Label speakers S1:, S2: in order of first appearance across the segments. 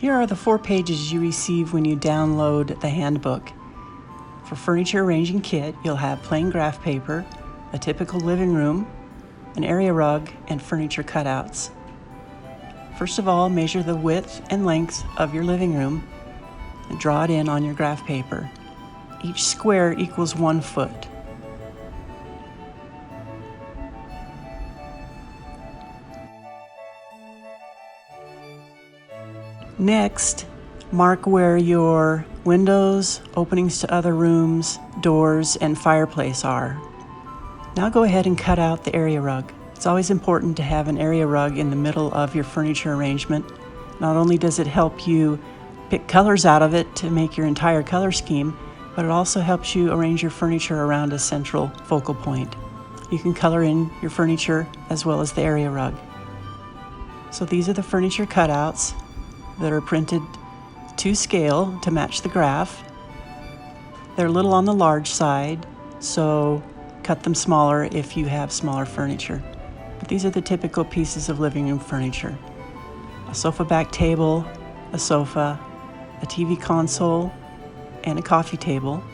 S1: Here are the 4 pages you receive when you download the handbook. For Furniture Arranging Kit, you'll have plain graph paper, a typical living room, an area rug, and furniture cutouts. First of all, measure the width and length of your living room and draw it in on your graph paper. Each square equals 1 foot. Next, mark where your windows, openings to other rooms, doors, and fireplace are. Now go ahead and cut out the area rug. It's always important to have an area rug in the middle of your furniture arrangement. Not only does it help you pick colors out of it to make your entire color scheme, but it also helps you arrange your furniture around a central focal point. You can color in your furniture as well as the area rug. So these are the furniture cutouts that are printed to scale to match the graph. They're a little on the large side, so cut them smaller if you have smaller furniture. But these are the typical pieces of living room furniture. A sofa back table, a sofa, a TV console, and a coffee table,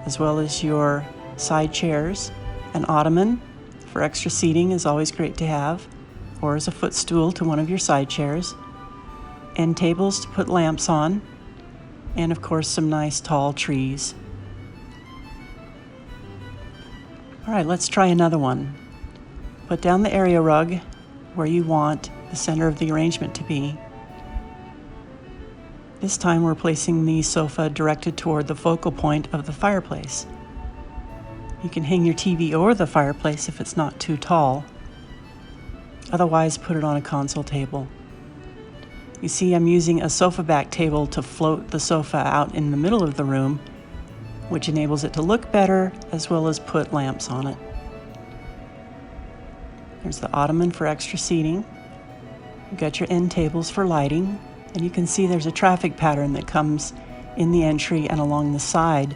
S1: as well as your side chairs. An ottoman for extra seating is always great to have, or as a footstool to one of your side chairs. End tables to put lamps on, and of course some nice tall trees. All right, let's try another one. Put down the area rug where you want the center of the arrangement to be. This time we're placing the sofa directed toward the focal point of the fireplace. You can hang your TV over the fireplace if it's not too tall. Otherwise, put it on a console table. You see, I'm using a sofa back table to float the sofa out in the middle of the room, which enables it to look better as well as put lamps on it. There's the ottoman for extra seating. You've got your end tables for lighting, and you can see there's a traffic pattern that comes in the entry and along the side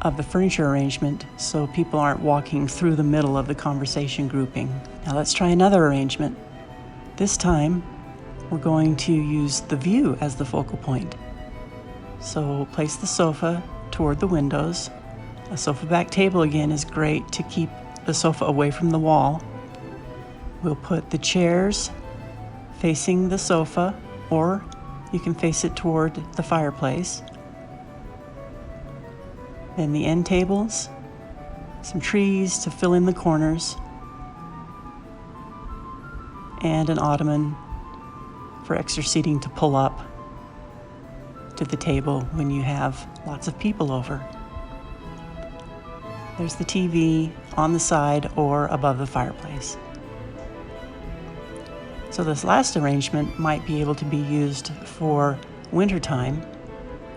S1: of the furniture arrangement, so people aren't walking through the middle of the conversation grouping. Now let's try another arrangement. This time, we're going to use the view as the focal point. So place the sofa toward the windows. A sofa back table again is great to keep the sofa away from the wall. We'll put the chairs facing the sofa, or you can face it toward the fireplace. Then the end tables, some trees to fill in the corners, and an ottoman for extra seating to pull up to the table when you have lots of people over. There's the TV on the side or above the fireplace. So this last arrangement might be able to be used for wintertime,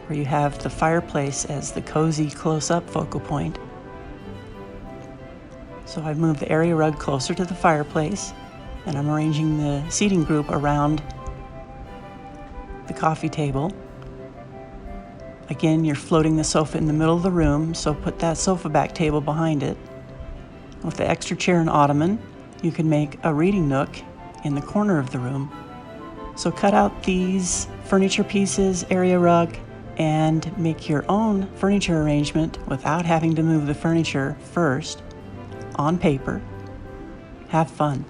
S1: where you have the fireplace as the cozy close-up focal point. So I've moved the area rug closer to the fireplace, and I'm arranging the seating group around the coffee table. Again, you're floating the sofa in the middle of the room, so put that sofa back table behind it. With the extra chair and ottoman, you can make a reading nook in the corner of the room. So cut out these furniture pieces, area rug, and make your own furniture arrangement without having to move the furniture first on paper. Have fun.